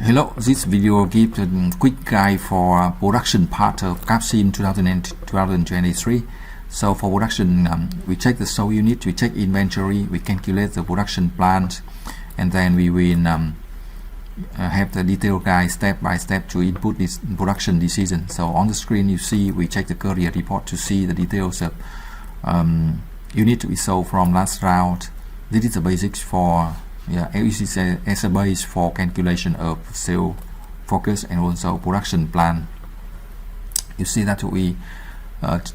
Hello, this video gives a quick guide for production part of Capsim 2023. So for production, we check the sold unit, we check inventory, we calculate the production plan, and then we will have the detailed guide step by step to input this production decision. So on the screen you see we check the courier report to see the details of unit we sold from last round. This is the basics for as a base for calculation of sales focus and also production plan. You see that we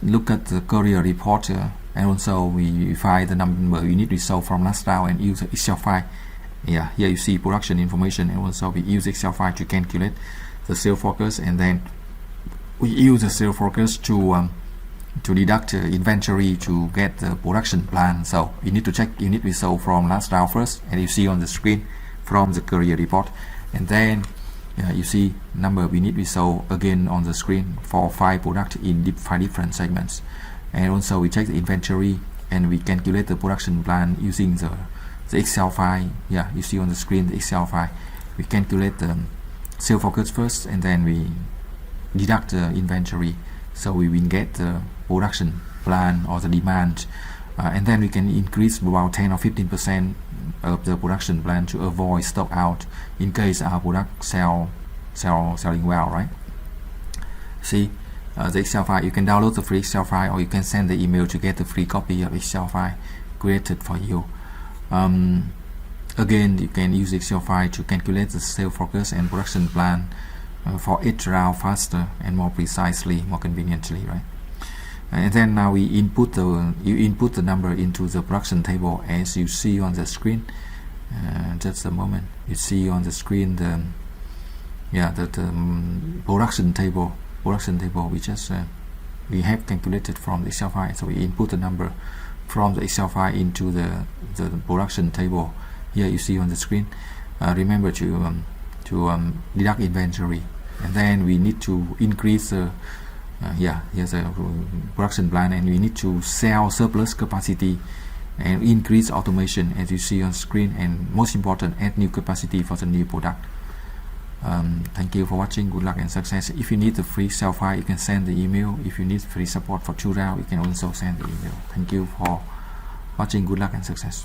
look at the courier report and also we find the number unit we sold from last round and use the Excel file. Here you see production information, and also we use Excel file to calculate the sales focus, and then we use the sales focus to deduct inventory to get the production plan. So you need to check unit we sold from last round first, and you see on the screen from the courier report, and then you see number of unit we sold again on the screen for 5 products in 5 different segments. And also we check the inventory and we calculate the production plan using the Excel file. You see on the screen the Excel file. We calculate the sales focus first, and then we deduct the inventory, so we will get the production plan or the demand, and then we can increase about 10 or 15% of the production plan to avoid stock out in case our product selling well, right? See the Excel file. You can download the free Excel file, or you can send the email to get the free copy of Excel file created for you. Again, you can use Excel file to calculate the sales focus and production plan for each round faster and more precisely, more conveniently, right? And then now we input the number into the production table as you see on the screen. Just a moment, you see on the screen the production table we have calculated from the Excel file. So we input the number from the Excel file into the production table. Here you see on the screen. Remember to deduct inventory, and then we need to increase here's a production plan, and we need to sell surplus capacity and increase automation as you see on screen, and most important, add new capacity for the new product. Thank you for watching. Good luck and success. If you need the free Excel file, you can send the email. If you need free support for 2 rounds, you can also send the email. Thank you for watching. Good luck and success.